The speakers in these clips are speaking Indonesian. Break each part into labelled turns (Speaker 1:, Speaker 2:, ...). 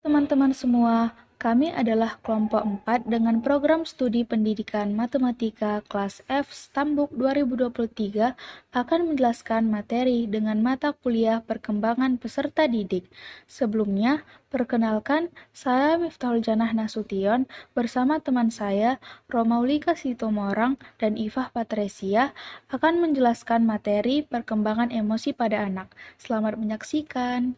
Speaker 1: Teman-teman semua, kami adalah kelompok 4 dengan program studi pendidikan matematika kelas F Stambuk 2023 akan menjelaskan materi dengan mata kuliah perkembangan peserta didik. Sebelumnya, perkenalkan, saya Miftahul Janah Nasution bersama teman saya, Romaulika Sitomorang dan Ifah Patresia akan menjelaskan materi perkembangan emosi pada anak. Selamat menyaksikan.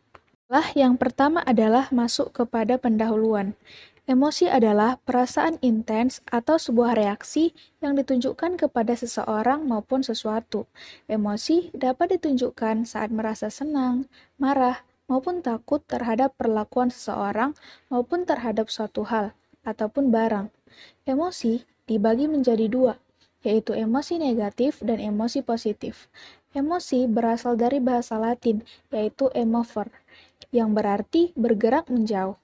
Speaker 1: Yang pertama adalah masuk kepada pendahuluan. Emosi adalah perasaan intens atau sebuah reaksi yang ditunjukkan kepada seseorang maupun sesuatu. Emosi dapat ditunjukkan saat merasa senang, marah, maupun takut terhadap perlakuan seseorang maupun terhadap suatu hal ataupun barang. Emosi dibagi menjadi dua, yaitu emosi negatif dan emosi positif. Emosi berasal dari bahasa Latin, yaitu emover, yang berarti bergerak menjauh.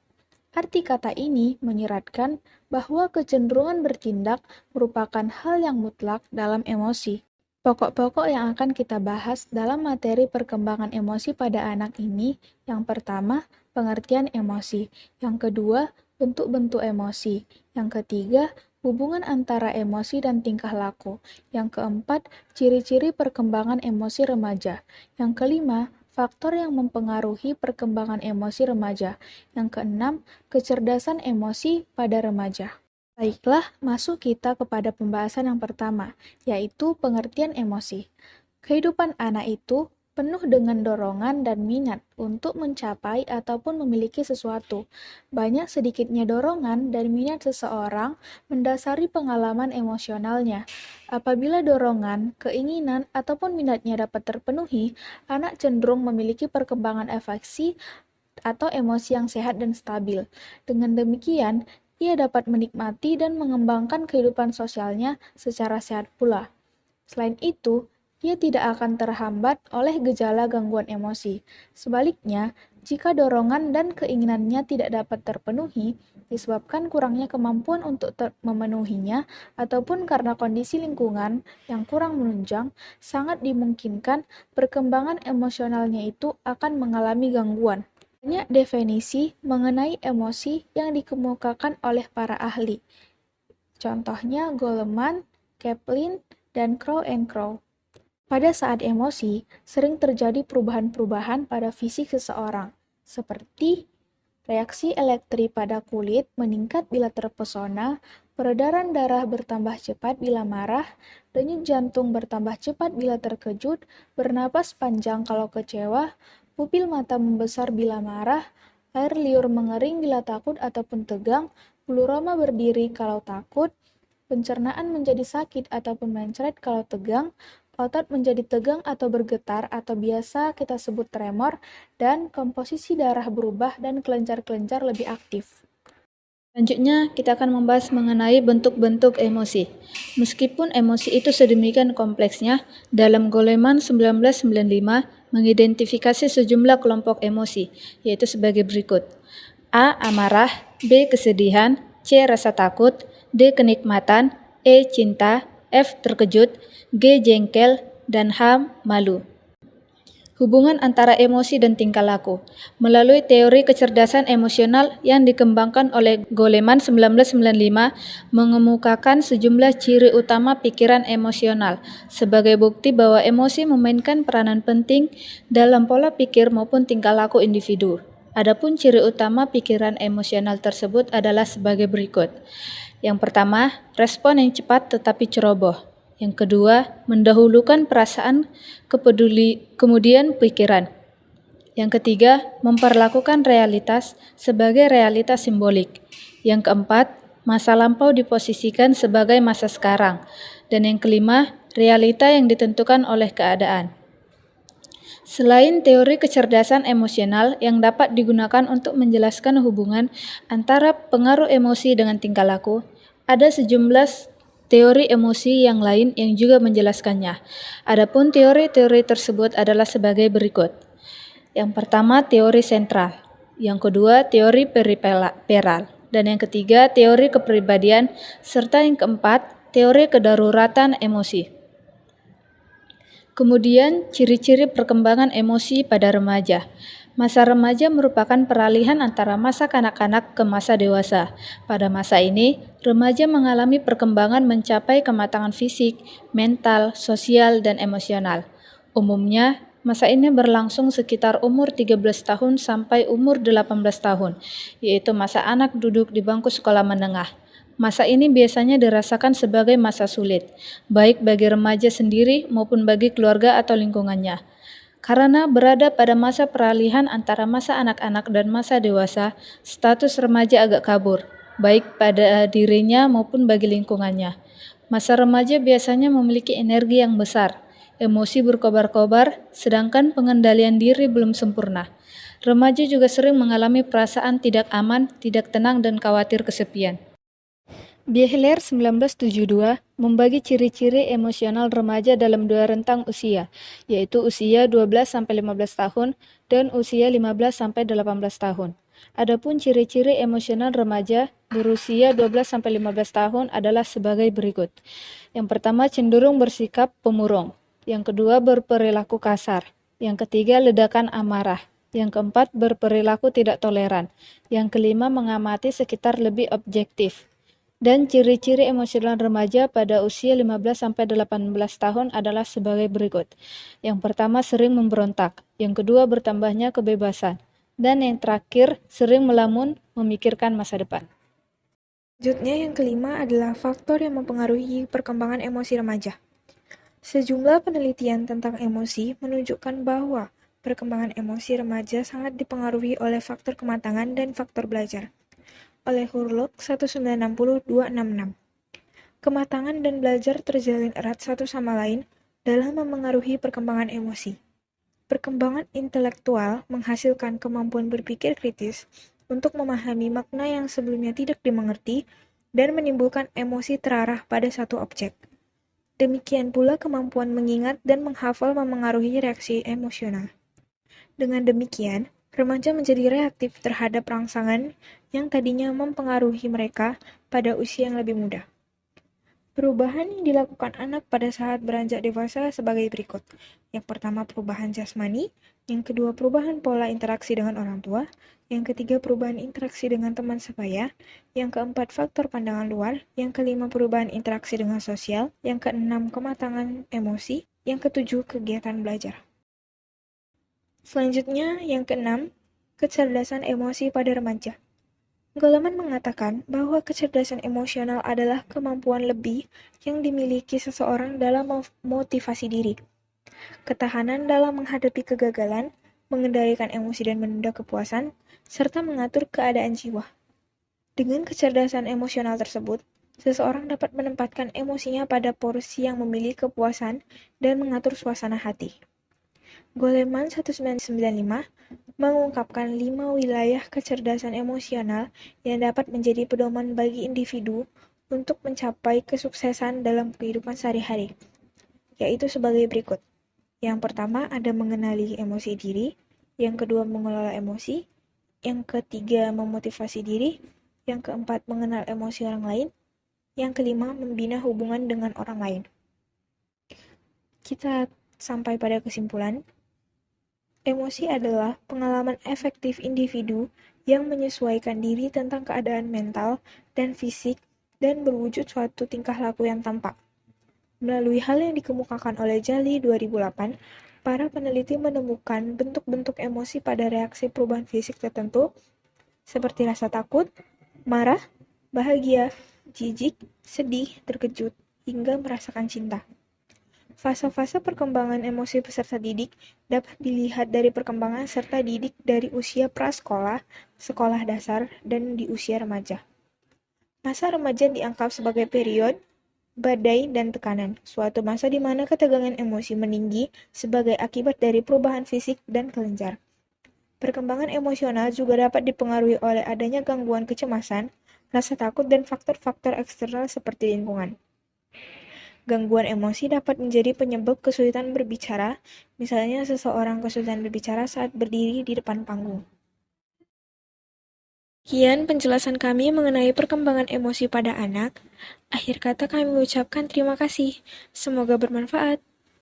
Speaker 1: Arti kata ini menyiratkan bahwa kecenderungan bertindak merupakan hal yang mutlak dalam emosi. Pokok-pokok yang akan kita bahas dalam materi perkembangan emosi pada anak ini, yang pertama, pengertian emosi. Yang kedua, bentuk-bentuk emosi. Yang ketiga, hubungan antara emosi dan tingkah laku. Yang keempat, ciri-ciri perkembangan emosi remaja. Yang kelima, faktor yang mempengaruhi perkembangan emosi remaja. Yang keenam, kecerdasan emosi pada remaja. Baiklah, masuk kita kepada pembahasan yang pertama, yaitu pengertian emosi. Kehidupan anak itu penuh dengan dorongan dan minat untuk mencapai ataupun memiliki sesuatu. Banyak sedikitnya dorongan dan minat seseorang mendasari pengalaman emosionalnya. Apabila dorongan, keinginan, ataupun minatnya dapat terpenuhi, anak cenderung memiliki perkembangan afeksi atau emosi yang sehat dan stabil. Dengan demikian, ia dapat menikmati dan mengembangkan kehidupan sosialnya secara sehat pula. Selain itu, ia tidak akan terhambat oleh gejala gangguan emosi. Sebaliknya, jika dorongan dan keinginannya tidak dapat terpenuhi, disebabkan kurangnya kemampuan untuk memenuhinya, ataupun karena kondisi lingkungan yang kurang menunjang, sangat dimungkinkan perkembangan emosionalnya itu akan mengalami gangguan. Banyak definisi mengenai emosi yang dikemukakan oleh para ahli. Contohnya Goleman, Kaplan, dan Crow and Crow. Pada saat emosi, sering terjadi perubahan-perubahan pada fisik seseorang, seperti reaksi elektrik pada kulit meningkat bila terpesona, peredaran darah bertambah cepat bila marah, denyut jantung bertambah cepat bila terkejut, bernapas panjang kalau kecewa, pupil mata membesar bila marah, air liur mengering bila takut ataupun tegang, bulu roma berdiri kalau takut, pencernaan menjadi sakit ataupun mencret kalau tegang, otot menjadi tegang atau bergetar atau biasa kita sebut tremor, dan komposisi darah berubah dan kelenjar-kelenjar lebih aktif. Selanjutnya, kita akan membahas mengenai bentuk-bentuk emosi. Meskipun emosi itu sedemikian kompleksnya, dalam Goleman 1995 mengidentifikasi sejumlah kelompok emosi, yaitu sebagai berikut. A. Amarah, B. Kesedihan, C. Rasa takut, D. Kenikmatan, E. Cinta, F. Terkejut, G. Jengkel, dan H. Malu. Hubungan antara emosi dan tingkah laku. Melalui teori kecerdasan emosional yang dikembangkan oleh Goleman 1995 mengemukakan sejumlah ciri utama pikiran emosional sebagai bukti bahwa emosi memainkan peranan penting dalam pola pikir maupun tingkah laku individu. Adapun ciri utama pikiran emosional tersebut adalah sebagai berikut. Yang pertama, respon yang cepat tetapi ceroboh. Yang kedua, mendahulukan perasaan, kemudian pikiran. Yang ketiga, memperlakukan realitas sebagai realitas simbolik. Yang keempat, masa lampau diposisikan sebagai masa sekarang. Dan yang kelima, realita yang ditentukan oleh keadaan. Selain teori kecerdasan emosional yang dapat digunakan untuk menjelaskan hubungan antara pengaruh emosi dengan tingkah laku, ada sejumlah teori emosi yang lain yang juga menjelaskannya. Adapun teori-teori tersebut adalah sebagai berikut. Yang pertama, teori sentral. Yang kedua, teori periferal. Dan yang ketiga, teori kepribadian. Serta yang keempat, teori kedaruratan emosi. Kemudian, ciri-ciri perkembangan emosi pada remaja.
Speaker 2: Masa remaja merupakan peralihan antara masa kanak-kanak ke masa dewasa. Pada masa ini, remaja mengalami perkembangan mencapai kematangan fisik, mental, sosial, dan emosional. Umumnya, masa ini berlangsung sekitar umur 13 tahun sampai umur 18 tahun, yaitu masa anak duduk di bangku sekolah menengah. Masa ini biasanya dirasakan sebagai masa sulit, baik bagi remaja sendiri maupun bagi keluarga atau lingkungannya. Karena berada pada masa peralihan antara masa anak-anak dan masa dewasa, status remaja agak kabur, baik pada dirinya maupun bagi lingkungannya. Masa remaja biasanya memiliki energi yang besar, emosi berkobar-kobar, sedangkan pengendalian diri belum sempurna. Remaja juga sering mengalami perasaan tidak aman, tidak tenang, dan khawatir kesepian. Bieler 1972 membagi ciri-ciri emosional remaja dalam dua rentang usia, yaitu usia 12-15 tahun dan usia 15-18 tahun. Adapun ciri-ciri emosional remaja berusia 12-15 tahun adalah sebagai berikut. Yang pertama, cenderung bersikap pemurung. Yang kedua, berperilaku kasar. Yang ketiga, ledakan amarah. Yang keempat, berperilaku tidak toleran. Yang kelima, mengamati sekitar lebih objektif. Dan ciri-ciri emosional remaja pada usia 15-18 tahun adalah sebagai berikut. Yang pertama, sering memberontak. Yang kedua, bertambahnya kebebasan. Dan yang terakhir, sering melamun, memikirkan masa depan.
Speaker 3: Selanjutnya, yang kelima adalah faktor yang mempengaruhi perkembangan emosi remaja. Sejumlah penelitian tentang emosi menunjukkan bahwa perkembangan emosi remaja sangat dipengaruhi oleh faktor kematangan dan faktor belajar. Oleh Hurlok 1960-266. Kematangan dan belajar terjalin erat satu sama lain dalam memengaruhi perkembangan emosi. Perkembangan intelektual menghasilkan kemampuan berpikir kritis untuk memahami makna yang sebelumnya tidak dimengerti dan menimbulkan emosi terarah pada satu objek. Demikian pula kemampuan mengingat dan menghafal memengaruhi reaksi emosional. Dengan demikian, remaja menjadi reaktif terhadap rangsangan yang tadinya mempengaruhi mereka pada usia yang lebih muda. Perubahan yang dilakukan anak pada saat beranjak dewasa sebagai berikut. Yang pertama, perubahan jasmani. Yang kedua, perubahan pola interaksi dengan orang tua. Yang ketiga, perubahan interaksi dengan teman sebaya. Yang keempat, faktor pandangan luar. Yang kelima, perubahan interaksi dengan sosial. Yang keenam, kematangan emosi. Yang ketujuh, kegiatan belajar. Selanjutnya, yang keenam, kecerdasan emosi pada remaja. Goleman mengatakan bahwa kecerdasan emosional adalah kemampuan lebih yang dimiliki seseorang dalam memotivasi diri, ketahanan dalam menghadapi kegagalan, mengendalikan emosi dan menunda kepuasan, serta mengatur keadaan jiwa. Dengan kecerdasan emosional tersebut, seseorang dapat menempatkan emosinya pada porsi yang memiliki kepuasan dan mengatur suasana hati. Goleman 1995 mengungkapkan 5 wilayah kecerdasan emosional yang dapat menjadi pedoman bagi individu untuk mencapai kesuksesan dalam kehidupan sehari-hari, yaitu sebagai berikut. Yang pertama ada mengenali emosi diri, yang kedua mengelola emosi, yang ketiga memotivasi diri, yang keempat mengenal emosi orang lain, yang kelima membina hubungan dengan orang lain. Kita sampai pada kesimpulan. Emosi adalah pengalaman efektif individu yang menyesuaikan diri tentang keadaan mental dan fisik dan berwujud suatu tingkah laku yang tampak. Melalui hal yang dikemukakan oleh Jali 2008, para peneliti menemukan bentuk-bentuk emosi pada reaksi perubahan fisik tertentu seperti rasa takut, marah, bahagia, jijik, sedih, terkejut, hingga merasakan cinta. Fase-fase perkembangan emosi peserta didik dapat dilihat dari perkembangan serta didik dari usia prasekolah, sekolah dasar, dan di usia remaja. Masa remaja dianggap sebagai periode badai dan tekanan, suatu masa di mana ketegangan emosi meninggi sebagai akibat dari perubahan fisik dan kelenjar. Perkembangan emosional juga dapat dipengaruhi oleh adanya gangguan kecemasan, rasa takut, dan faktor-faktor eksternal seperti lingkungan. Gangguan emosi dapat menjadi penyebab kesulitan berbicara, misalnya seseorang kesulitan berbicara saat berdiri di depan panggung. Sekian penjelasan kami mengenai perkembangan emosi pada anak. Akhir kata kami mengucapkan terima kasih. Semoga bermanfaat.